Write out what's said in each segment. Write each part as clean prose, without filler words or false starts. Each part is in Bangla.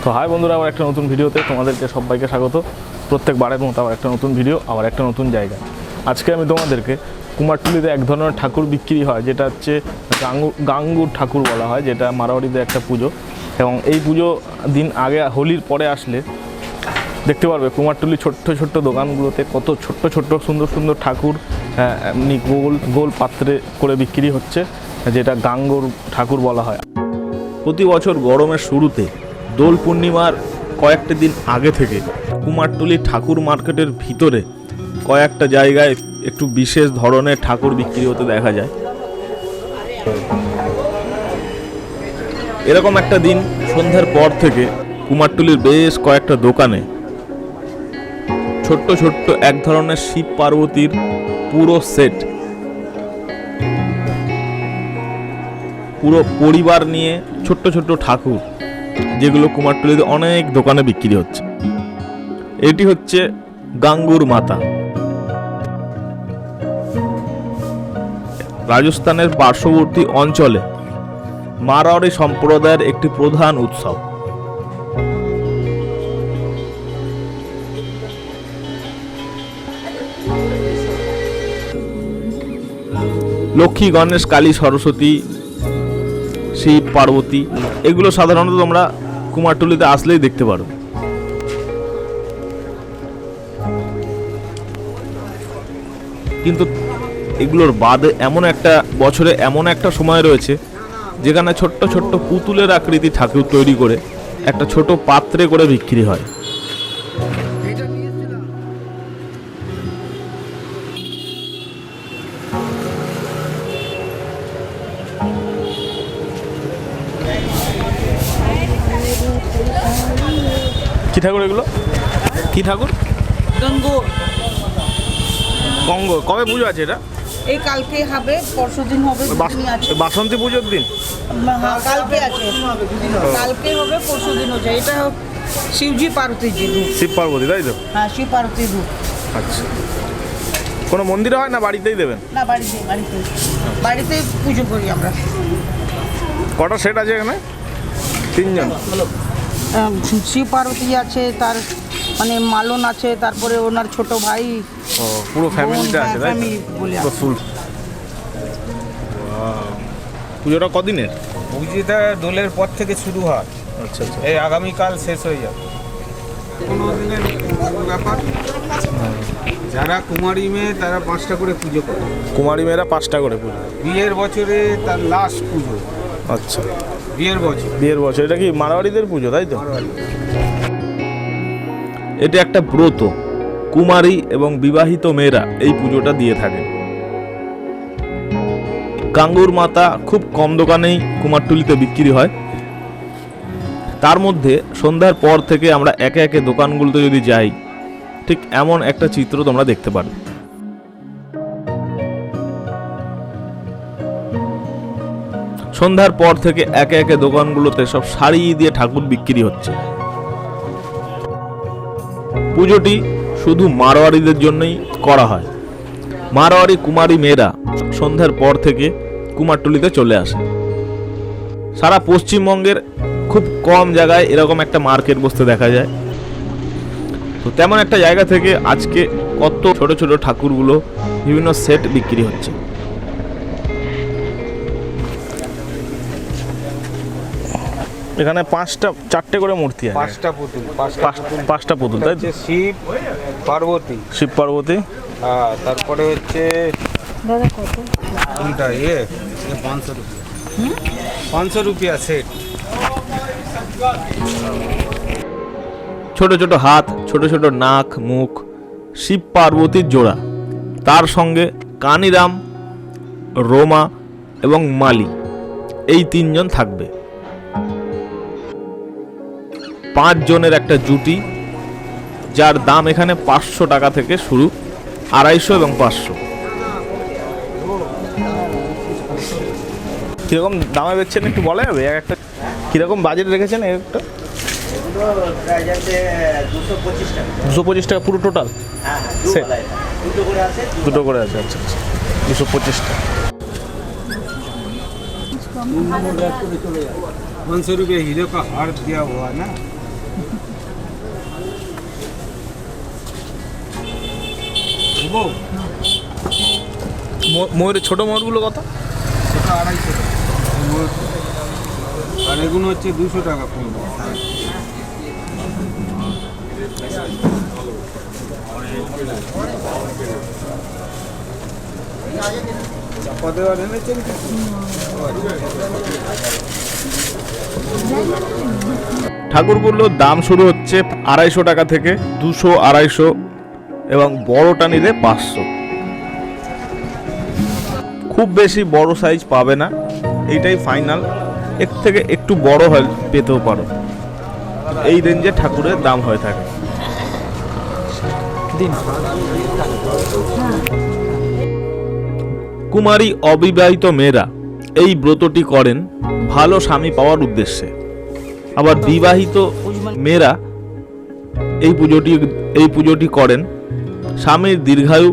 তো হাই বন্ধুরা, আবার একটা নতুন ভিডিওতে তোমাদেরকে সবাইকে স্বাগত। প্রত্যেকবারের মতো আবার একটা নতুন ভিডিও, আবার একটা নতুন জায়গা। আজকে আমি তোমাদেরকে কুমারটুলিতে এক ধরনের ঠাকুর বিক্রি হয়, যেটা হচ্ছে গাঙ্গুর ঠাকুর বলা হয়, যেটা মারোয়াড়িদের একটা পুজো। এবং এই পুজো দিন আগে, হোলির পরে আসলে দেখতে পারবে কুমারটুলি ছোট্ট ছোট্ট দোকানগুলোতে কত ছোট্ট ছোট্ট সুন্দর সুন্দর ঠাকুর এমনি গোল গোল পাত্রে করে বিক্রি হচ্ছে, যেটা গাঙ্গুর ঠাকুর বলা হয়। প্রতি বছর গরমের শুরুতে দোল পূর্ণিমার কয়েকটা দিন আগে থেকে কুমারটুলি ঠাকুর মার্কেটের ভিতরে কয়েকটা জায়গায় একটু বিশেষ ধরনের ঠাকুর বিক্রি হতে দেখা যায়। এরকম একটা দিন সন্ধ্যার পর থেকে কুমারটুলির বেশ কয়েকটা দোকানে ছোট্ট ছোট্ট এক ধরনের শিব পার্বতীর পুরো সেট, পুরো পরিবার নিয়ে ছোট্ট ছোট্ট ঠাকুর, যেগুলো কুমারটুলিতে অনেক দোকানে বিক্রি হচ্ছে। এটি হচ্ছে গাঙ্গুর মাতা, রাজস্থানের পার্শ্ববর্তী অঞ্চলে মারোয়াড়ি সম্প্রদায়ের একটি প্রধান উৎসব। লক্ষ্মী, গণেশ, কালী, সরস্বতী, শিব, পার্বতী, এগুলো সাধারণত তোমরা কুমারটুলিতে আসলেই দেখতে পারো। কিন্তু এগুলোর বাদে এমন একটা বছরে এমন একটা সময় রয়েছে যেখানে ছোট্ট ছোট্ট পুতুলের আকৃতি ঠাকুর তৈরি করে একটা ছোট পাত্রে করে বিক্রি হয়। কি ঠাকুর এগুলো? কি ঠাকুর? গঙ্গোর। গঙ্গোর। কবে পুজো আছে এটা? এই কালকে হবে, পরশুদিন হবে, দুদিনই আছে। বাসন্তী পুজোর দিন? হ্যাঁ, কালকে আছে, কালকে হবে, পরশুদিন হচ্ছে। এটা শিবজি পার্বতীজি রূপ। শিব পার্বতী, তাই তো? হ্যাঁ, শিব পার্বতীর রূপ। আচ্ছা, কোনো মন্দিরে হয় না বাড়িতেই দেবেন? না, বাড়িতেই পুজো করি আমরা। কটা সেট আছে এখানে? তিনজন? শিব পার্বতী আছে, তার মানে মালন আছে, তারপরে ওনার ছোট ভাই, ও পুরো ফ্যামিলিটা আছে, তাই তো? ফুল। পুজোটা কদিনের? পুজোটা দোলের পর থেকে শুরু হয়। আচ্ছা আচ্ছা। এই আগামীকাল শেষ হয়ে যাবে। কোনো দিনের ব্যাপার। যারা কুমারী মেয়ে তারা 5টা করে পুজো করে। কুমারী মেয়েরা 5টা করে পুজো। বিয়ের বছরে তার লাস্ট পুজো। আচ্ছা, বিয়ের বছর। বিয়ের বছর। এটা কি মারোয়াড়িদের পুজো, তাই তো? এটা একটা ব্রত, কুমারী এবং বিবাহিত মেয়েরা এই পুজোটা দিয়ে থাকেন। গাঙ্গুর মাতা খুব কম দোকানেই কুমারটুলিতে বিক্রি হয়। তার মধ্যে সন্ধ্যার পর থেকে আমরা একে একে দোকানগুলোতে যদি যাই, ঠিক এমন একটা চিত্র তোমরা দেখতে পারো। সন্ধ্যার পর থেকে একে একে দোকানগুলোতে সব শাড়ি দিয়ে ঠাকুর বিক্রি হচ্ছে। পুজোটি শুধু মারোয়াড়িদের জন্যই করা হয়। মারোয়াড়ি কুমারী মেয়েরা সন্ধ্যার পর থেকে কুমারটুলিতে চলে আসে। সারা পশ্চিমবঙ্গের খুব কম জায়গায় এরকম একটা মার্কেট বসতে দেখা যায়। তো তেমন একটা জায়গা থেকে আজকে কত ছোট ছোট ঠাকুরগুলো বিভিন্ন সেট বিক্রি হচ্ছে। এখানে 4টে করে মূর্তি আছে। 5টা পুতুল। 5টা পুতুল, তাই তো? শিব পার্বতী। শিব পার্বতী। হ্যাঁ, তারপরে হচ্ছে কোনটা? 500 রুপিয়া। 500 রুপিয়া সেট। ছোট ছোট হাত, ছোট ছোট নাক, মুখ, শিব পার্বতীর জোড়া, তার সঙ্গে কানিরাম, রোমা এবং মালি, এই 3জন থাকবে। 5 জনের একটা জুটি, যার দাম এখানে 500 টাকা থেকে শুরু, 250 এবং 500। কিরকম দামে বেচছেন একটু বলা যাবে? একটা কিরকম বাজেট রেখেছেন একটা? 225 টাকা পুরো টোটাল? দুটো করে আছে। আচ্ছা আচ্ছা, 225 টাকা। 500 रुपये हीरो का हार दिया हुआ ना। দেবো ময়ূরের ছোটো ময়ূরগুলো কত? সেটা 250 টাকা আর এগুলো হচ্ছে 200 টাকা পড়বে। চাপা দেওয়ার এনেছেন কি? ঠাকুরগুলোর দাম শুরু হচ্ছে 250 টাকা থেকে 200, 250 এবং বড়টা নিলে 500। খুব বেশি বড় সাইজ পাবে না, এইটাই ফাইনাল। এর থেকে একটু বড় হয় পেতেও পারো। এই রেঞ্জে ঠাকুরের দাম হয়ে থাকে। কুমারী অবিবাহিত মেয়েরা এই ব্রতটি করেন ভালো স্বামী পাওয়ার উদ্দেশ্যে। আবার বিবাহিত মেয়েরা এই পুজোটি করেন স্বামীর দীর্ঘায়ু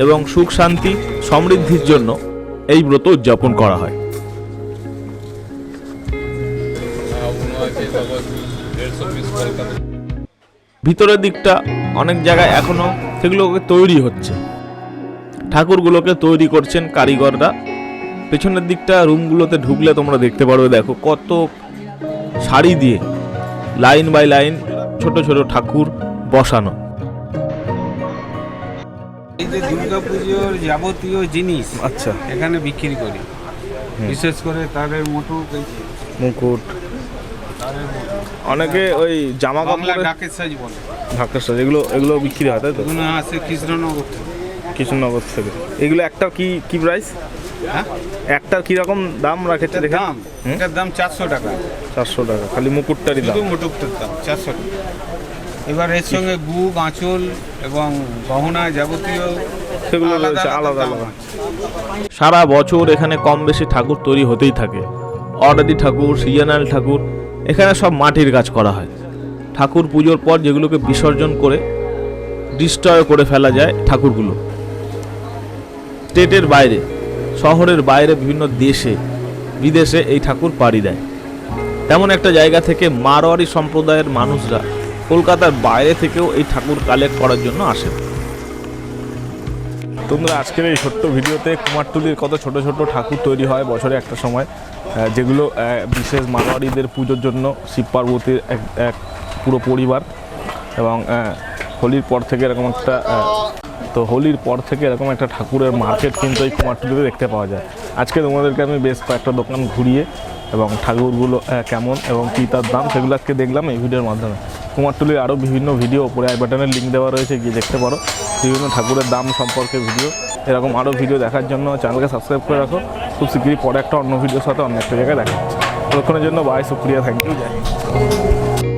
এবং সুখ শান্তি সমৃদ্ধির জন্য এই ব্রত উদযাপন করা হয়। ভিতরের দিকটা অনেক জায়গায় এখনো সেগুলোকে তৈরি হচ্ছে, ঠাকুরগুলোকে তৈরি করছেন কারিগররা। পেছনের দিকটা রুমগুলোতে ঢুকলে তোমরা দেখতে পারবে, দেখো কত শাড়ি দিয়ে লাইন বাই লাইন ছোট ছোট ঠাকুর বসানো। এই যে দুর্গা পুজোর যাবতীয় জিনিস আচ্ছা, এখানে বিক্রি করি, বিশেষ করে তারের মুকুট, মুকুট, অনেকে ওই জামা বাংলা কাপড়, ডাকের সাইজ বলে, ঢাকার সাইজ, এগুলো বিক্রি হয় তাই তো? এগুলো আছে কৃষ্ণনগর থেকে। কৃষ্ণনগর থেকে। এগুলো একটা কি প্রাইস? হ্যাঁ, একটার কিরকম দাম রাখেছে এটার দেখে? দাম এটার দাম 400 টাকা, 400 টাকা খালি মুকুটটারই দাম। শুধু মুকুটের দাম 400 টাকা। এবার এর সঙ্গে বুক, আঁচল এবং গহনা যাবতীয় সেগুলো রয়েছে আলাদা দাম আলাদা। আছে। সারা বছর এখানে কম বেশি ঠাকুর তৈরি হতেই থাকে। অর্ডারি ঠাকুর, সিজনাল ঠাকুর, এখানে সব মাটির কাজ করা হয়। ঠাকুর পুজোর পর যেগুলোকে বিসর্জন করে ডিস্ট্রয় করে ফেলা যায় ঠাকুরগুলো, স্টেটের বাইরে, শহরের বাইরে বিভিন্ন দেশে বিদেশে এই ঠাকুর পাড়ি দেয়। তেমন একটা জায়গা থেকে মারোয়ারি সম্প্রদায়ের মানুষরা কলকাতার বাইরে থেকেও এই ঠাকুর কালেক্ট করার জন্য আসে। তোমরা আজকের এই ছোট্ট ভিডিওতে কুমারটুলির কত ছোট ছোট ঠাকুর তৈরি হয় বছরে একটা সময়, যেগুলো বিশেষ মারোয়ারিদের পুজোর জন্য শিব পার্বতীর এক পুরো পরিবার, এবং হোলির পর থেকে এরকম একটা হোলির পর থেকে এরকম একটা ঠাকুরের মার্কেট কিন্তু এই কুমারটুলিতে দেখতে পাওয়া যায়। আজকে তোমাদেরকে আমি বেশ কয়েকটা দোকান ঘুরিয়ে এবং ঠাকুরগুলো কেমন এবং কী তার দাম সেগুলো আজকে দেখলাম এই ভিডিওর মাধ্যমে। কুমারটুলির আরও বিভিন্ন ভিডিও উপরে আই বাটনের লিঙ্ক দেওয়া রয়েছে, গিয়ে দেখতে পারো। বিভিন্ন ঠাকুরের দাম সম্পর্কে ভিডিও, এরকম আরও ভিডিও দেখার জন্য চ্যানেলকে সাবস্ক্রাইব করে রাখো। খুব শীঘ্রই পরে একটা অন্য ভিডিওর সাথে অন্য একটা জায়গায় দেখা হচ্ছে। ততক্ষণের জন্য বাই, শুক্রিয়া, থ্যাংক ইউ, জয় হিন্দ।